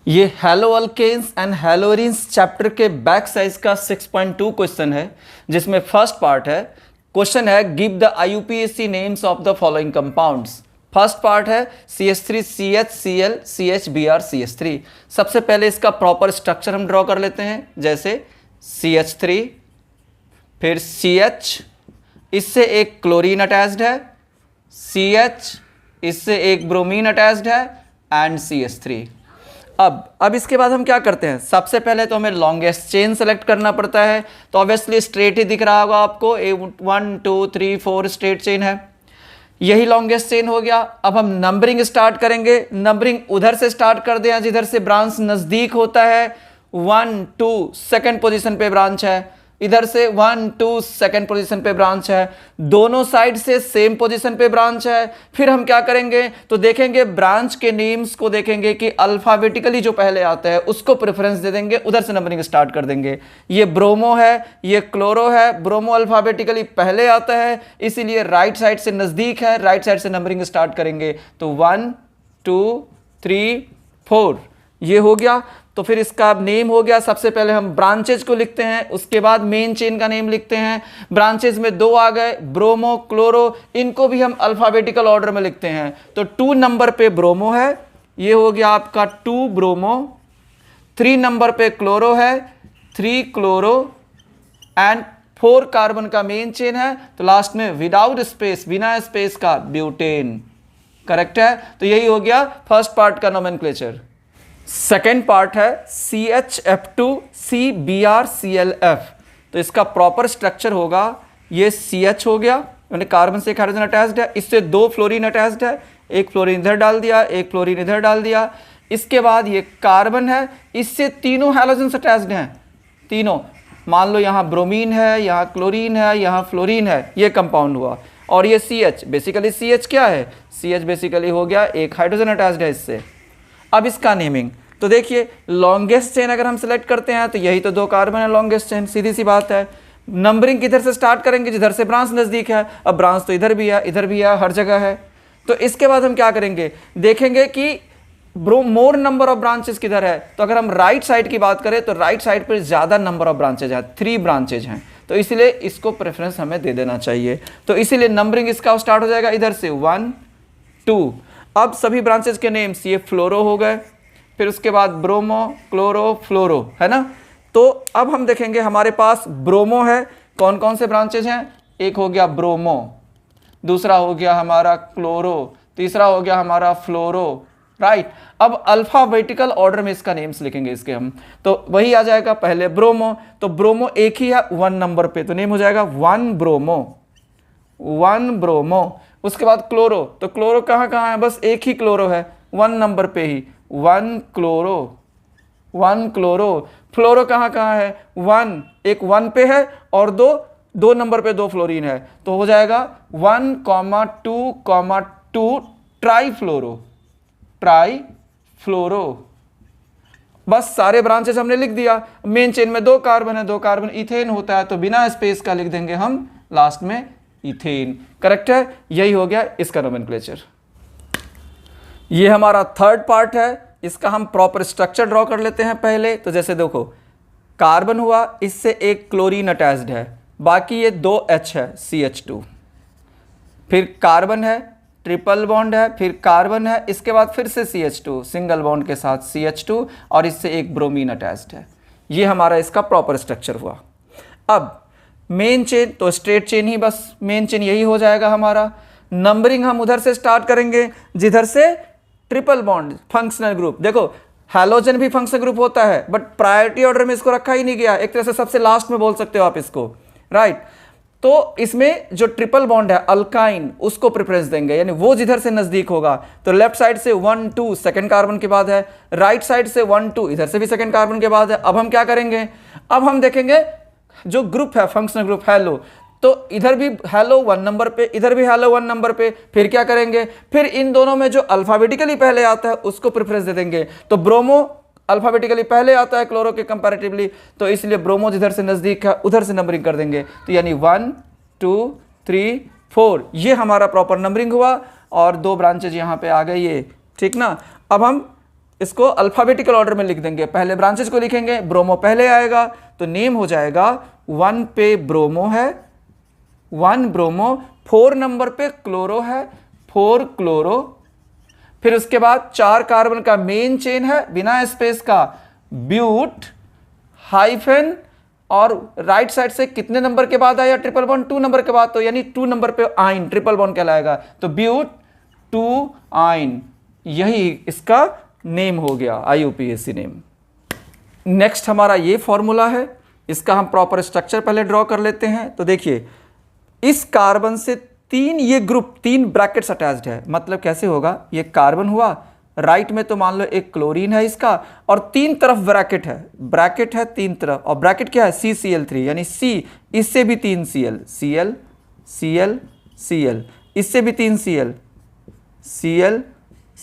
ये hello alkanes and हैलोरिन्स chapter के back size का 6.2 क्वेश्चन है, जिसमें फर्स्ट पार्ट है। क्वेश्चन है give the IUPAC names of the following compounds. First part है CH3 CH Cl CH Br CH3। सबसे पहले इसका प्रॉपर स्ट्रक्चर हम ड्रॉ कर लेते हैं, जैसे CH3 फिर CH, इससे एक क्लोरीन अटैच्ड है, CH, इससे एक ब्रोमीन अटैच्ड है एंड CH3। अब इसके बाद हम क्या करते हैं, सबसे पहले तो हमें लॉन्गेस्ट चेन सेलेक्ट करना पड़ता है। तो ऑब्वियसली स्ट्रेट ही दिख रहा होगा आपको, 1 2 3 4 स्ट्रेट चेन है, यही लॉन्गेस्ट चेन हो गया। अब हम नंबरिंग स्टार्ट करेंगे। नंबरिंग उधर से स्टार्ट कर दें जिधर से ब्रांच नजदीक होता है। 1 2 सेकंड पोजीशन पे ब्रांच है, इधर से 1 2 सेकंड पोजीशन पे ब्रांच है, दोनों साइड से सेम पोजीशन पे ब्रांच है। फिर हम क्या करेंगे तो देखेंगे ब्रांच के नेम्स को, देखेंगे कि अल्फाबेटिकली जो पहले आता है उसको प्रेफरेंस दे देंगे, उधर से नंबरिंग स्टार्ट कर देंगे। ये ब्रोमो है, ये क्लोरो है, ब्रोमो अल्फाबेटिकली पहले आता है इसीलिए राइट साइड से नजदीक है, राइट साइड से नंबरिंग स्टार्ट करेंगे। तो 1 2 3 4 ये हो गया। तो फिर इसका नेम हो गया। सबसे पहले हम ब्रांचेज को लिखते हैं, उसके बाद मेन चेन का नेम लिखते हैं। ब्रांचेज में 2 आ गए, ब्रोमो क्लोरो, इनको भी हम अल्फाबेटिकल ऑर्डर में लिखते हैं। तो 2 नंबर पे ब्रोमो है, ये हो गया आपका 2 ब्रोमो। 3 नंबर पे क्लोरो है, 3 क्लोरो एंड 4 कार्बन का मेन चेन है। तो लास्ट में विदाउट स्पेस, बिना स्पेस का ब्यूटेन। करेक्ट है। तो यही हो गया फर्स्ट पार्ट का नोमेनक्लेचर। सेकेंड पार्ट है CHF2 CBrClF। तो इसका प्रॉपर स्ट्रक्चर होगा, ये CH हो गया, मैंने कार्बन से एक हाइड्रोजन अटैच्ड है, इससे 2 फ्लोरीन अटैच्ड है, एक फ्लोरीन इधर डाल दिया, एक फ्लोरीन इधर डाल दिया। इसके बाद ये कार्बन है, इससे तीनों हैलोजन अटैच्ड हैं, तीनों। मान लो यहाँ ब्रोमीन है, यहाँ क्लोरीन है, यहाँ फ्लोरीन है, ये कंपाउंड हुआ। और ये CH, बेसिकली CH क्या है, CH बेसिकली हो गया एक हाइड्रोजन अटैच्ड है इससे। अब इसका नेमिंग तो देखिए, लॉन्गेस्ट चेन अगर हम सेलेक्ट करते हैं तो यही तो 2 कार्बन है लॉन्गेस्ट चेन, सीधी सी बात है। नंबरिंग किधर से स्टार्ट करेंगे, जिधर से ब्रांच नजदीक है। अब ब्रांच तो इधर भी है, इधर भी है, हर जगह है। तो इसके बाद हम क्या करेंगे, देखेंगे कि मोर नंबर ऑफ ब्रांचेस किधर है। तो अगर हम राइट साइड की बात करें तो राइट साइड पर ज्यादा नंबर ऑफ ब्रांचेज है, 3 ब्रांचेज हैं। तो इसलिए इसको प्रेफरेंस हमें दे देना चाहिए। तो इसीलिए नंबरिंग इसका स्टार्ट हो जाएगा इधर से 1 2। अब सभी ब्रांचेज के नेम्स, ये फ्लोरो हो गए, फिर उसके बाद ब्रोमो क्लोरो फ्लोरो, है ना। तो अब हम देखेंगे हमारे पास ब्रोमो है, कौन कौन से ब्रांचेज हैं, एक हो गया ब्रोमो, दूसरा हो गया हमारा क्लोरो, तीसरा हो गया हमारा फ्लोरो, राइट। अब अल्फाबेटिकल ऑर्डर में इसका नेम्स लिखेंगे इसके हम, तो वही आ जाएगा पहले ब्रोमो। तो ब्रोमो एक ही है 1 नंबर पे, तो नेम हो जाएगा 1 ब्रोमो, 1 ब्रोमो। उसके बाद क्लोरो, तो क्लोरो कहाँ कहाँ है, बस एक ही क्लोरो है 1 नंबर पे ही, 1 क्लोरो, 1 क्लोरो। फ्लोरो कहाँ कहाँ है, 1, एक 1 पे है और 2 नंबर पे 2 फ्लोरीन है, तो हो जाएगा 1 2 ट्राई फ्लोरो, ट्राई फ्लोरो। बस सारे ब्रांचेस हमने लिख दिया। मेन चेन में 2 कार्बन है, 2 कार्बन इथेन होता है, तो बिना स्पेस का लिख देंगे हम लास्ट में इथेन। करेक्ट है, यही हो गया इसका नोमेनक्लेचर। ये हमारा थर्ड पार्ट है, इसका हम प्रॉपर स्ट्रक्चर ड्रॉ कर लेते हैं पहले। तो जैसे देखो, कार्बन हुआ, इससे एक क्लोरीन अटैच्ड है, बाकी ये 2 H है CH2, फिर कार्बन है, ट्रिपल बॉन्ड है, फिर कार्बन है, इसके बाद फिर से CH2 सिंगल बॉन्ड के साथ CH2 और इससे एक ब्रोमीन अटैच्ड है। ये हमारा इसका प्रॉपर स्ट्रक्चर हुआ। अब मेन चेन तो स्ट्रेट चेन ही, बस मेन चेन यही हो जाएगा हमारा। नंबरिंग हम उधर से स्टार्ट करेंगे जिधर से ट्रिपल बॉन्ड फंक्शनल ग्रुप। देखो हैलोजन भी फंक्शनल ग्रुप होता है, बट प्रायोरिटी ऑर्डर में इसको रखा ही नहीं गया, एक तरह से सबसे लास्ट में बोल सकते हो आप इसको, राइट। तो इसमें जो ट्रिपल बॉन्ड है अल्काइन, उसको प्रेफरेंस देंगे, यानी वो जिधर से नजदीक होगा। तो लेफ्ट साइड से 1 2 सेकंड कार्बन के बाद है, राइट साइड से 1 2 इधर से भी सेकंड कार्बन के बाद है। अब हम क्या करेंगे, अब हम देखेंगे जो ग्रुप है फंक्शनल ग्रुप हैलो, तो इधर भी हैलो 1 नंबर पे, इधर भी हैलो 1 नंबर पे। फिर क्या करेंगे, फिर इन दोनों में जो अल्फाबेटिकली पहले आता है उसको प्रेफरेंस दे देंगे। तो ब्रोमो अल्फाबेटिकली पहले आता है क्लोरो के कंपैरेटिवली, तो इसलिए ब्रोमो जिधर से नजदीक है उधर से नंबरिंग कर देंगे। तो यानी 1 2 3 4 ये हमारा प्रॉपर नंबरिंग हुआ और 2 ब्रांचेज यहाँ पे आ गई ये, ठीक ना। अब हम इसको अल्फाबेटिकल ऑर्डर में लिख देंगे, पहले ब्रांचेज को लिखेंगे, ब्रोमो पहले आएगा तो नेम हो जाएगा 1 पे ब्रोमो है, 1 ब्रोमो, 4 नंबर पे क्लोरो है, 4 क्लोरो, फिर उसके बाद 4 कार्बन का मेन चेन है बिना स्पेस का, ब्यूट हाइफन, और राइट साइड से कितने नंबर के बाद आया ट्रिपल बॉन्ड, 2 नंबर के बाद, तो यानी 2 नंबर पे आइन ट्रिपल बॉन्ड कहलाएगा, तो ब्यूट 2 आइन, यही इसका नेम हो गया, IUPAC नेम। नेक्स्ट हमारा ये फॉर्मूला है, इसका हम प्रॉपर स्ट्रक्चर पहले ड्रॉ कर लेते हैं। तो देखिए इस कार्बन से 3 ये ग्रुप 3 ब्रैकेट्स अटैच्ड है, मतलब कैसे होगा, ये कार्बन हुआ, राइट में तो मान लो एक क्लोरीन है इसका, और 3 तरफ ब्रैकेट है 3 तरफ, और ब्रैकेट क्या है CCl3, यानी C, इससे भी 3 Cl, Cl Cl Cl, इससे भी 3 Cl, Cl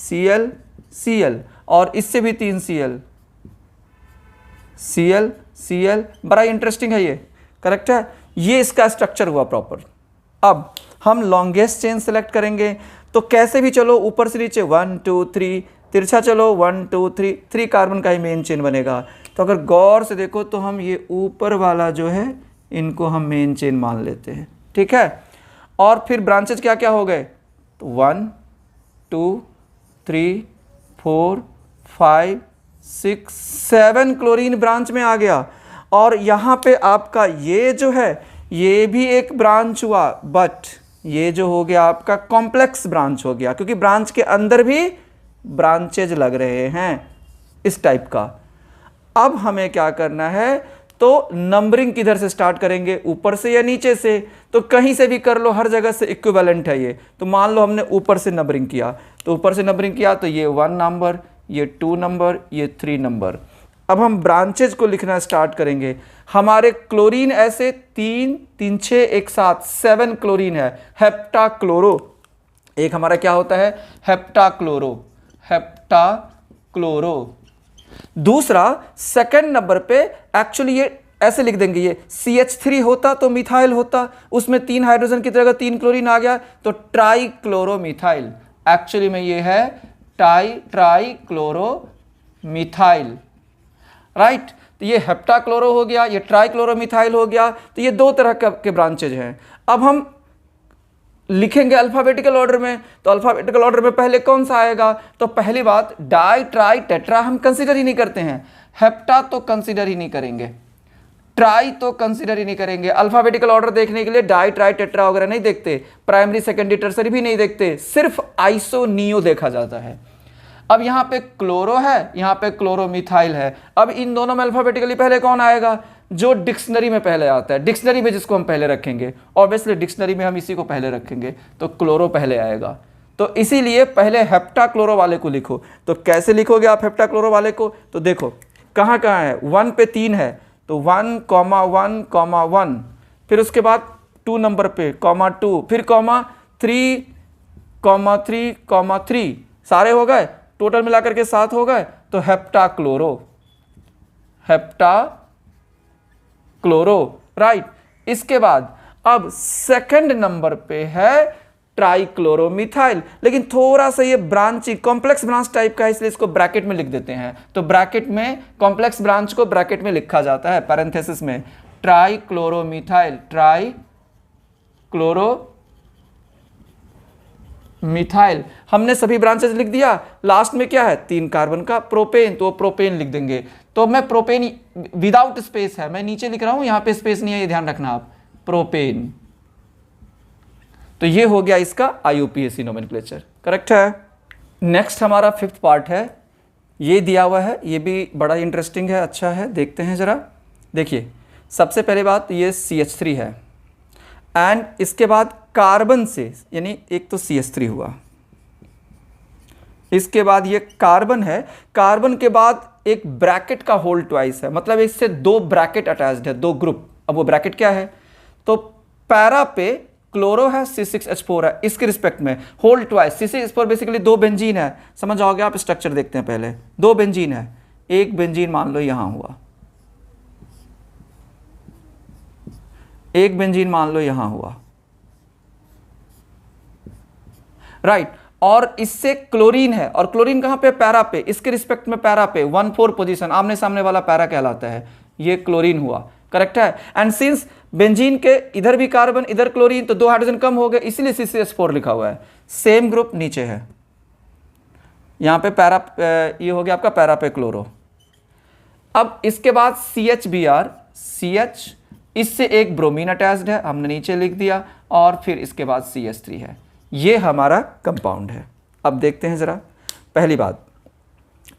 Cl Cl, और इससे भी 3 Cl, Cl Cl, बड़ा इंटरेस्टिंग है ये, करेक्ट है, ये इसका स्ट्रक्चर हुआ प्रॉपर। अब हम लॉन्गेस्ट चेन सेलेक्ट करेंगे, तो कैसे भी चलो ऊपर से नीचे 1 2 3, तिरछा चलो 1 2 3, 3 कार्बन का ही मेन चेन बनेगा। तो अगर गौर से देखो तो हम ये ऊपर वाला जो है इनको हम मेन चेन मान लेते हैं, ठीक है। और फिर ब्रांचेज क्या क्या हो गए, तो 1 2 3 4 5 6 7 क्लोरीन ब्रांच में आ गया, और यहाँ पे आपका ये जो है ये भी एक ब्रांच हुआ, बट ये जो हो गया आपका कॉम्प्लेक्स ब्रांच हो गया, क्योंकि ब्रांच के अंदर भी ब्रांचेज लग रहे हैं इस टाइप का। अब हमें क्या करना है, तो नंबरिंग किधर से स्टार्ट करेंगे, ऊपर से या नीचे से, तो कहीं से भी कर लो, हर जगह से इक्विवेलेंट है ये। तो मान लो हमने ऊपर से नंबरिंग किया, तो ऊपर से नंबरिंग किया तो ये 1 नंबर, ये 2 नंबर, ये 3 नंबर। अब हम ब्रांचेज को लिखना स्टार्ट करेंगे। हमारे क्लोरीन ऐसे 3 3 6 एक साथ 7 क्लोरीन है, हेप्टाक्लोरो, एक हमारा क्या होता है हेप्टाक्लोरो, हेप्टाक्लोरो। दूसरा सेकंड नंबर पे एक्चुअली ये ऐसे लिख देंगे, ये CH3 होता तो मिथाइल होता, उसमें 3 हाइड्रोजन की जगह 3 क्लोरीन आ गया तो ट्राइक्लोरोमिथाइल, एक्चुअली में ये है ट्राइक्लोरोमिथाइल, राइट। तो ये हेप्टाक्लोरो हो गया, ये ट्राइक्लोरोमिथाइल हो गया, तो ये 2 तरह के ब्रांचेज हैं। अब हम लिखेंगे अल्फाबेटिकल ऑर्डर में, तो अल्फाबेटिकल ऑर्डर में पहले कौन सा आएगा, तो पहली बात डाई ट्राई टेट्रा हम कंसीडर ही नहीं करते हैं, हेप्टा तो कंसीडर ही नहीं करेंगे, ट्राई तो कंसीडर ही नहीं करेंगे। अल्फाबेटिकल ऑर्डर देखने के लिए डाई ट्राई टेट्रा वगैरह नहीं देखते, प्राइमरी सेकेंडरी टर्सरी भी नहीं देखते, सिर्फ आइसो नियो देखा जाता है। अब यहाँ पे क्लोरो है, यहाँ पे क्लोरोमिथाइल है। अब इन दोनों में अल्फाबेटिकली पहले कौन आएगा, जो डिक्शनरी में पहले आता है, डिक्शनरी में जिसको हम पहले रखेंगे, ऑब्वियसली डिक्शनरी में हम इसी को पहले रखेंगे, तो क्लोरो पहले आएगा। तो इसीलिए पहले हेप्टाक्लोरो वाले को लिखो। तो कैसे लिखोगे आप हेप्टाक्लोरो वाले को, तो देखो कहाँ कहाँ है, 1 पे 3 है, तो 1 1 1, फिर उसके बाद 2 नंबर पे 2, फिर 3 3 सारे हो गए, टोटल मिलाकर के 7 हो गए, तो हेप्टाक्लोरो, हेप्टाक्लोरो, राइट। इसके बाद अब सेकंड नंबर पे है ट्राइक्लोरोमिथाइल, लेकिन थोड़ा सा ये ब्रांच कॉम्प्लेक्स ब्रांच टाइप का है, इसलिए इसको ब्रैकेट में लिख देते हैं। तो ब्रैकेट में कॉम्प्लेक्स ब्रांच को ब्रैकेट में लिखा जाता है पैरेंथेसिस में, ट्राइक्लोरोमिथाइल, ट्राइक्लोरोमिथाइल। हमने सभी ब्रांचेस लिख दिया, लास्ट में क्या है 3 कार्बन का प्रोपेन, तो प्रोपेन लिख देंगे। तो मैं प्रोपेन विदाउट स्पेस है, मैं नीचे लिख रहा हूं, यहां पे स्पेस नहीं है, ये ध्यान रखना आप, प्रोपेन। तो ये हो गया इसका IUPAC नोमेनक्लेचर, करेक्ट है। नेक्स्ट हमारा 5th पार्ट है, ये दिया हुआ है, ये भी बड़ा इंटरेस्टिंग है, अच्छा है, देखते हैं जरा। देखिए सबसे पहले बात ये CH3 है, एंड इसके बाद कार्बन से, यानी एक तो CH3 हुआ, इसके बाद ये कार्बन है, कार्बन के बाद एक ब्रैकेट का होल ट्वाइस है, मतलब इससे 2 ब्रैकेट अटैच्ड है, 2 ग्रुप। अब वो ब्रैकेट क्या है, तो पैरा पे क्लोरो है, C6H4 है, इसके रिस्पेक्ट में whole twice, C6H4 basically 2 benzene है, समझ आओगे आप। स्ट्रक्चर देखते हैं पहले, 2 बेंजीन है, एक बेंजीन मान लो यहां हुआ, एक बेंजीन मान लो यहां हुआ, राइट। और इससे क्लोरीन है, और क्लोरीन कहाँ पे? पैरा पे, इसके रिस्पेक्ट में पैरा पे 1,4 पोजीशन, आमने सामने वाला पैरा कहलाता है, ये क्लोरीन हुआ, करेक्ट है। एंड सिंस बेंजीन के इधर भी कार्बन इधर क्लोरीन, तो 2 हाइड्रोजन कम हो गए, इसलिए CCH4 लिखा हुआ है। सेम ग्रुप नीचे है, यहाँ पे पैरा, ये हो गया आपका पैरा पे क्लोरो। अब इसके बाद CHBr, CH, इससे एक ब्रोमीन अटैच्ड है, हमने नीचे लिख दिया, और फिर इसके बाद CH3 है। ये हमारा कंपाउंड है। अब देखते हैं जरा, पहली बात,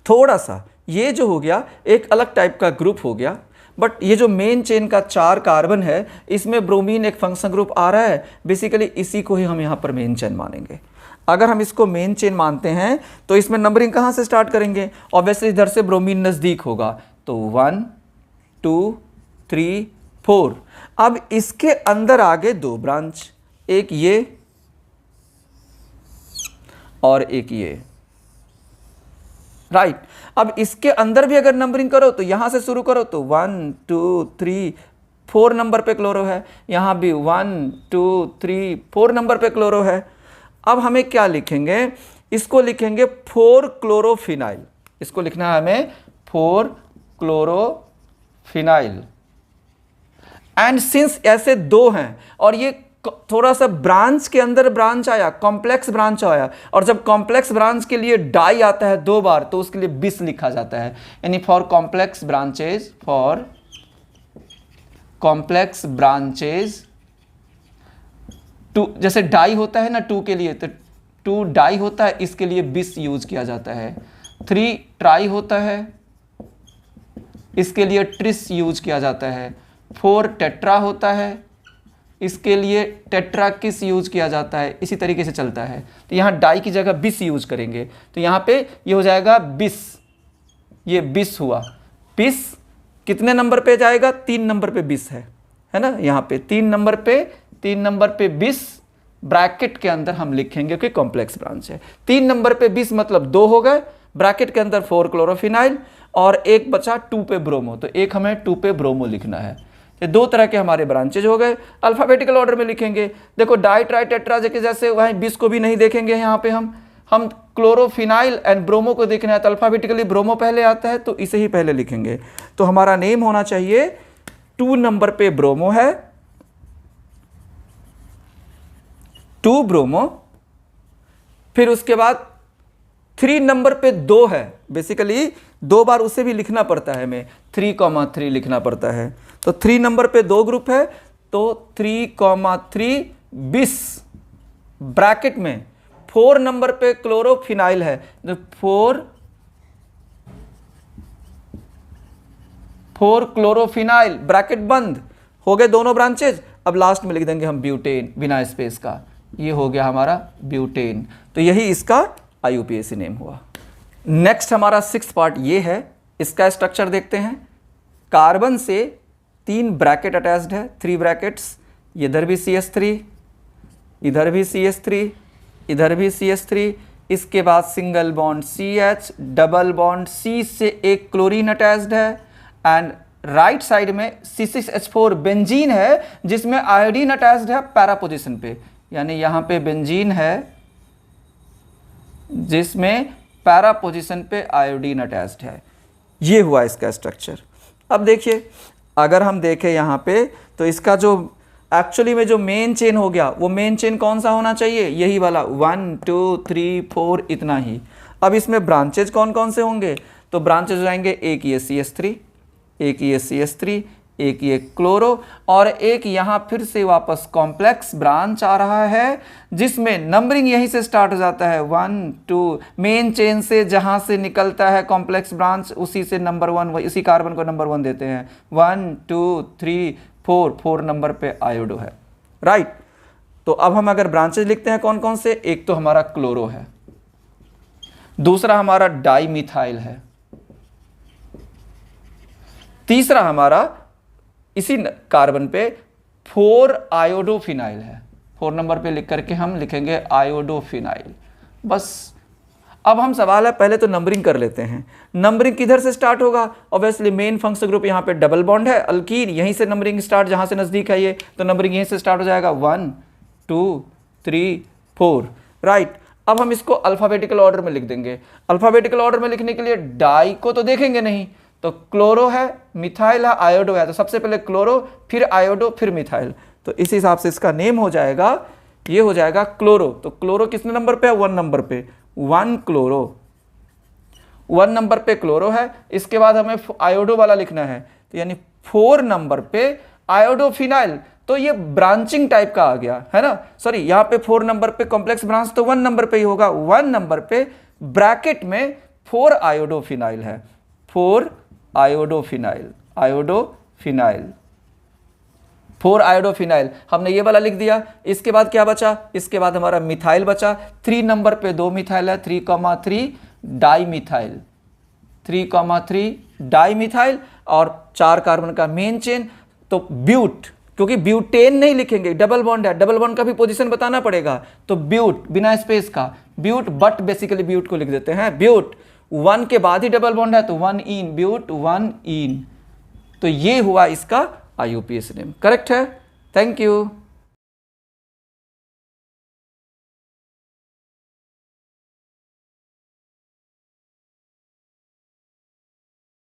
थोड़ा सा ये जो हो गया एक अलग टाइप का ग्रुप हो गया, बट ये जो मेन चेन का 4 कार्बन है, इसमें ब्रोमीन एक फंक्शन ग्रुप आ रहा है, बेसिकली इसी को ही हम यहाँ पर मेन चेन मानेंगे। अगर हम इसको मेन चेन मानते हैं तो इसमें नंबरिंग कहाँ से स्टार्ट करेंगे? ऑब्वियसली इधर से ब्रोमीन नज़दीक होगा, तो 1 2 3 4। अब इसके अंदर आगे 2 ब्रांच, एक ये और एक ये, राइट। अब इसके अंदर भी अगर नंबरिंग करो तो यहां से शुरू करो, तो 1 2 3 4 नंबर पे क्लोरो है, यहां भी 1 2 3 4 नंबर पे क्लोरो है। अब हमें क्या लिखेंगे? इसको लिखेंगे 4 क्लोरोफिनाइल, इसको लिखना है हमें 4 क्लोरोफिनाइल। एंड सिंस ऐसे 2 हैं और ये थोड़ा सा ब्रांच के अंदर ब्रांच आया, कॉम्प्लेक्स ब्रांच आया, और जब कॉम्प्लेक्स ब्रांच के लिए डाई आता है 2 बार तो उसके लिए बिस लिखा जाता है, यानी for complex branches, for complex branches 2, जैसे डाई होता है ना 2 के लिए, तो 2 डाई होता है, इसके लिए बिस यूज किया जाता है। 3 ट्राई होता है, इसके लिए ट्रिस यूज किया जाता है। 4 टेट्रा होता है, इसके लिए टेट्रा किस यूज किया जाता है, इसी तरीके से चलता है। तो यहाँ डाई की जगह बिस यूज करेंगे, तो यहाँ पे ये हो जाएगा बिस, ये बिस हुआ। बिस कितने नंबर पे जाएगा? 3 नंबर पे बिस है ना, यहाँ पे 3 नंबर पे बिस, ब्रैकेट के अंदर हम लिखेंगे कि कॉम्प्लेक्स ब्रांच है। 3 नंबर पे बिस मतलब 2 हो गए, ब्रैकेट के अंदर 4 क्लोरोफिनाइल, और एक बचा 2 पे ब्रोमो, तो एक हमें 2 पे ब्रोमो लिखना है। ये 2 तरह के हमारे ब्रांचेज हो गए। अल्फाबेटिकल ऑर्डर में लिखेंगे, देखो डाई ट्राई टेट्रा के जैसे वहीं 20 को भी नहीं देखेंगे, यहाँ पे हम क्लोरोफिनाइल एंड ब्रोमो को देखना है, तो अल्फाबेटिकली ब्रोमो पहले आता है, तो इसे ही पहले लिखेंगे। तो हमारा नेम होना चाहिए 2 नंबर पे ब्रोमो है, 2 ब्रोमो, फिर उसके बाद 3 नंबर पे 2 है, बेसिकली 2 बार उसे भी लिखना पड़ता है, हमें 3,3 लिखना पड़ता है। तो 3 नंबर पे 2 ग्रुप है, तो 3,3 बिस, ब्रैकेट में 4 नंबर पे क्लोरोफिनाइल है, तो 4 क्लोरोफिनाइल, ब्रैकेट बंद, हो गए दोनों ब्रांचेज। अब लास्ट में लिख देंगे हम ब्यूटेन, बिना स्पेस का, ये हो गया हमारा ब्यूटेन। तो यही इसका IUPAC नेम हुआ। नेक्स्ट हमारा 6th पार्ट ये है, इसका स्ट्रक्चर देखते हैं। कार्बन से 3 ब्रैकेट अटैच्ड है, 3 ब्रैकेट्स, इधर भी CH3, इधर भी CH3, इधर भी CH3, इसके बाद single bond CH, double bond C से एक क्लोरीन अटैच्ड है, एंड राइट साइड में C6H4 बेंजीन है जिसमें आयोडीन अटैच्ड है पैरा पोजीशन पे, यानी यहाँ पे बेंजीन है जिसमें पैरा पोजीशन पे आयोडीन अटैच्ड है। ये हुआ इसका स्ट्रक्चर। अब देखिए, अगर हम देखें यहाँ पे, तो इसका जो एक्चुअली में जो मेन चेन हो गया, वो मेन चेन कौन सा होना चाहिए? यही वाला 1 2 3 4, इतना ही। अब इसमें ब्रांचेज कौन कौन से होंगे? तो ब्रांचेज हो जाएंगे, एक ये CH3, एक ये CH3, एक ये क्लोरो, और एक यहाँ फिर से वापस कॉम्प्लेक्स ब्रांच आ रहा है जिसमें नंबरिंग यहीं से स्टार्ट हो जाता है 1 2, मेन चेन से जहाँ से निकलता है कॉम्प्लेक्स ब्रांच उसी से नंबर 1, इसी कार्बन को नंबर 1 देते हैं। 1 2 3 4 नंबर पे आयोडो है, राइट। तो अब हम अगर ब्रांचेज लिखते हैं कौन कौन से, एक तो हमारा क्लोरो है, दूसरा हमारा डाईमिथाइल है, तीसरा हमारा इसी कार्बन पे 4 आयोडोफिनाइल है, 4 नंबर पे लिख करके हम लिखेंगे आयोडोफिनाइल। बस अब हम सवाल है, पहले तो नंबरिंग कर लेते हैं। नंबरिंग किधर से स्टार्ट होगा? ऑब्वियसली मेन फंक्शनल ग्रुप यहाँ पे डबल बॉन्ड है, अल्कीन, यहीं से नंबरिंग स्टार्ट, जहाँ से नज़दीक है ये, तो नंबरिंग यहीं से स्टार्ट हो जाएगा 1 2 3 4, राइट। अब हम इसको अल्फाबेटिकल ऑर्डर में लिख देंगे। अल्फाबेटिकल ऑर्डर में लिखने के लिए डाई को तो देखेंगे नहीं, तो क्लोरो है, मिथाइल है, आयोडो है, तो सबसे पहले क्लोरो, फिर आयोडो, फिर मिथाइल। तो इस हिसाब से इसका नेम हो जाएगा, ये हो जाएगा क्लोरो। तो क्लोरो कितने नंबर पे है? 1 नंबर पे, 1 क्लोरो, 1 नंबर पे क्लोरो है। इसके बाद हमें आयोडो वाला लिखना है, तो यानी 4 नंबर पे आयोडोफिनाइल। तो ये ब्रांचिंग टाइप का आ गया है ना, सॉरी यहाँ पे 4 नंबर पे कॉम्प्लेक्स ब्रांच तो 1 नंबर पे ही होगा, 1 नंबर पे ब्रैकेट में 4 आयोडोफिनाइल है, 4 आयोडोफिनाइल, आयोडोफिनाइल, 4 आयोडोफिनाइल हमने ये वाला लिख दिया। इसके बाद क्या बचा? इसके बाद हमारा मिथाइल बचा। 3 नंबर पे 2 मिथाइल है, 3,3 डाई मिथाइल, 3,3 डाई मिथाइल, और 4 कार्बन का मेन चेन। तो ब्यूट, क्योंकि ब्यूटेन नहीं लिखेंगे, डबल बॉन्ड है, डबल बॉन्ड का भी पोजीशन बताना पड़ेगा, तो ब्यूट बिना स्पेस का ब्यूट, बट बेसिकली ब्यूट को लिख देते हैं ब्यूट। 1 के बाद ही डबल बॉन्ड है तो 1 इन, ब्यूट 1 इन। तो ये हुआ इसका IUPAC नेम, करेक्ट है। Thank you.